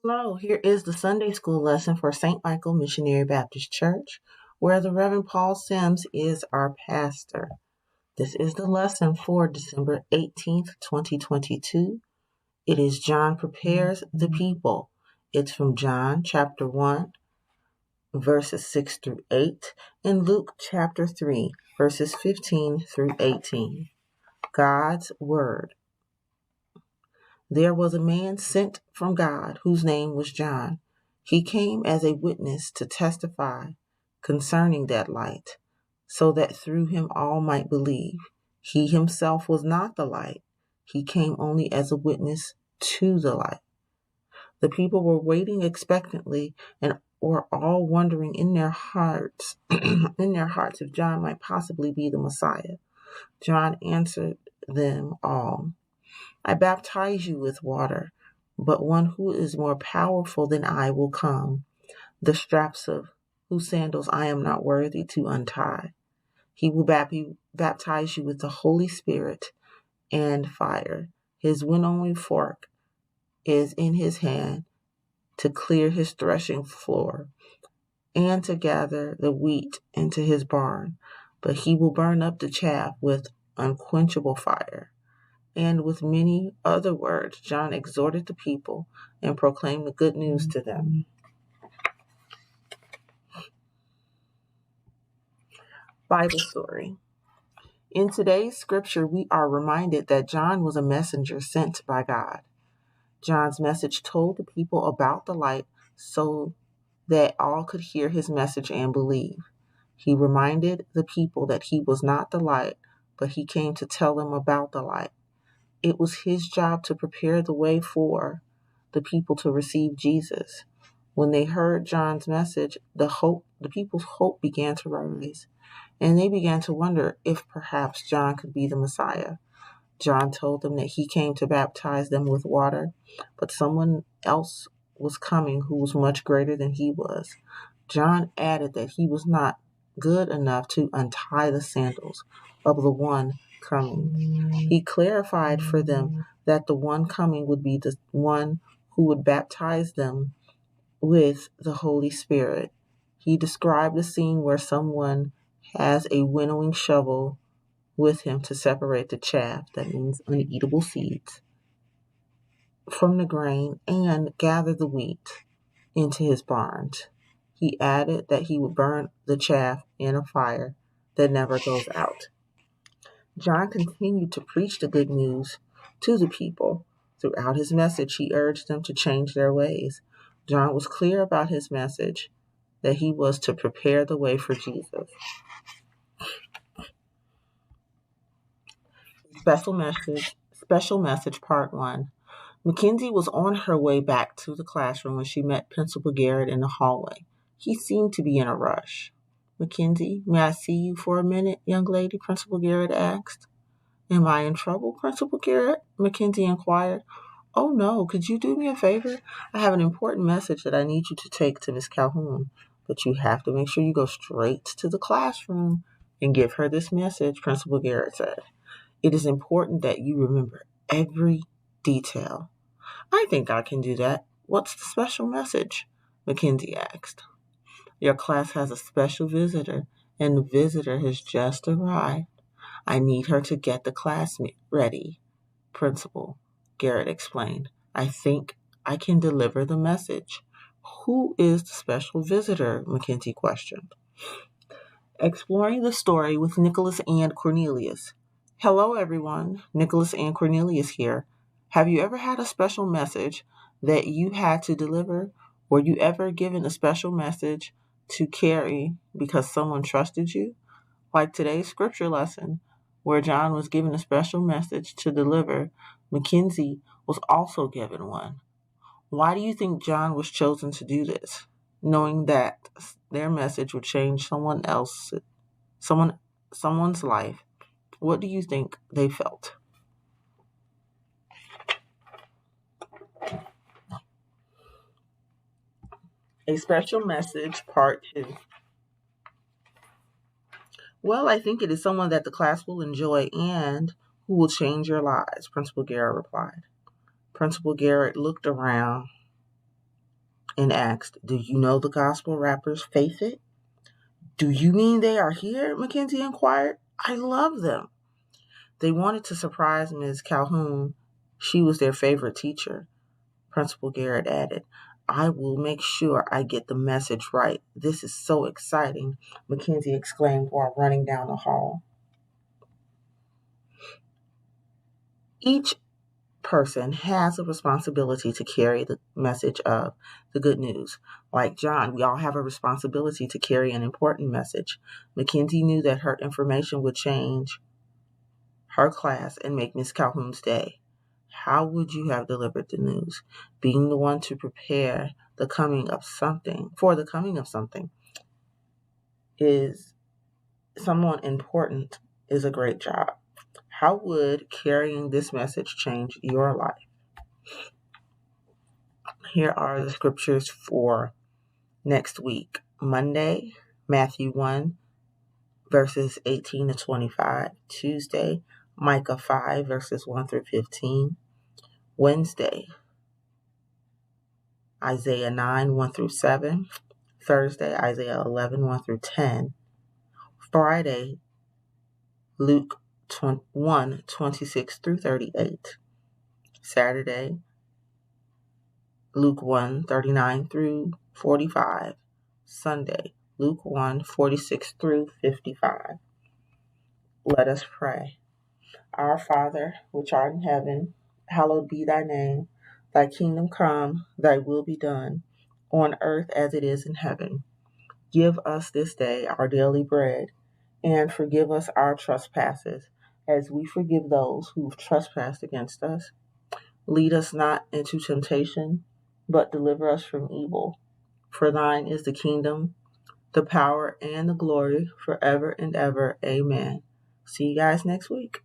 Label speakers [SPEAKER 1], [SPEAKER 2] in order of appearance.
[SPEAKER 1] Hello, here is the Sunday school lesson for St. Michael Missionary Baptist Church, where the Reverend Paul Sims is our pastor. This is the lesson for December 18th, 2022. It is John Prepares the People. It's from John chapter 1, verses 6 through 8, and Luke chapter 3, verses 15 through 18. God's Word. There was a man sent from God whose name was John. He came as a witness to testify concerning that light, so that through him all might believe. He himself was not the light. He came only as a witness to the light. The people were waiting expectantly and were all wondering in their hearts if John might possibly be the Messiah. John answered them all. I baptize you with water, but one who is more powerful than I will come, the straps of whose sandals I am not worthy to untie. He will baptize you with the Holy Spirit and fire. His winnowing fork is in his hand to clear his threshing floor and to gather the wheat into his barn, but he will burn up the chaff with unquenchable fire. And with many other words, John exhorted the people and proclaimed the good news to them. Bible story. In today's scripture, we are reminded that John was a messenger sent by God. John's message told the people about the light so that all could hear his message and believe. He reminded the people that he was not the light, but he came to tell them about the light. It was his job to prepare the way for the people to receive Jesus. When they heard John's message, the people's hope began to rise, and they began to wonder if perhaps John could be the Messiah. John told them that he came to baptize them with water, but someone else was coming who was much greater than he was. John added that he was not good enough to untie the sandals of the one coming. He clarified for them that the one coming would be the one who would baptize them with the Holy Spirit. He described a scene where someone has a winnowing shovel with him to separate the chaff, that means uneatable seeds, from the grain and gather the wheat into his barns. He added that he would burn the chaff in a fire that never goes out. John continued to preach the good news to the people. Throughout his message, he urged them to change their ways. John was clear about his message, that he was to prepare the way for Jesus. Special message part 1. Mackenzie was on her way back to the classroom when she met Principal Garrett in the hallway. He seemed to be in a rush. Mackenzie, may I see you for a minute, young lady? Principal Garrett asked. Am I in trouble, Principal Garrett? Mackenzie inquired. Oh, no. Could you do me a favor? I have an important message that I need you to take to Miss Calhoun. But you have to make sure you go straight to the classroom and give her this message, Principal Garrett said. It is important that you remember every detail. I think I can do that. What's the special message? Mackenzie asked. Your class has a special visitor, and the visitor has just arrived. I need her to get the class ready, Principal Garrett explained. I think I can deliver the message. Who is the special visitor? Mackenzie questioned. Exploring the story with Nicholas and Cornelius. Hello, everyone. Nicholas and Cornelius here. Have you ever had a special message that you had to deliver? Were you ever given a special message to carry because someone trusted you? Like today's scripture lesson, where John was given a special message to deliver, Mackenzie was also given one. Why do you think John was chosen to do this, knowing that their message would change someone's life? What do you think they felt? A special message, part 2. Well, I think it is someone that the class will enjoy and who will change your lives, Principal Garrett replied. Principal Garrett looked around and asked, "Do you know the gospel rappers Faith It?" "Do you mean they are here?" Mackenzie inquired. "I love them." They wanted to surprise Ms. Calhoun. She was their favorite teacher. Principal Garrett added, "I will make sure I get the message right. This is so exciting," Mackenzie exclaimed while running down the hall. Each person has a responsibility to carry the message of the good news. Like John, we all have a responsibility to carry an important message. Mackenzie knew that her information would change her class and make Miss Calhoun's day. How would you have delivered the news? Being the one to prepare the coming of something is someone important is a great job. How would carrying this message change your life? Here are the scriptures for next week. Monday, Matthew 1, verses 18 to 25. Tuesday, Micah 5, verses 1 through 15. Wednesday, Isaiah 9, 1 through 7. Thursday, Isaiah 11, 1 through 10. Friday, Luke 1, 26 through 38. Saturday, Luke 1, 39 through 45. Sunday, Luke 1, 46 through 55. Let us pray. Our Father, which art in heaven, hallowed be thy name. Thy kingdom come, thy will be done, on earth as it is in heaven. Give us this day our daily bread, and forgive us our trespasses, as we forgive those who've trespassed against us. Lead us not into temptation, but deliver us from evil. For thine is the kingdom, the power, and the glory forever and ever. Amen. See you guys next week.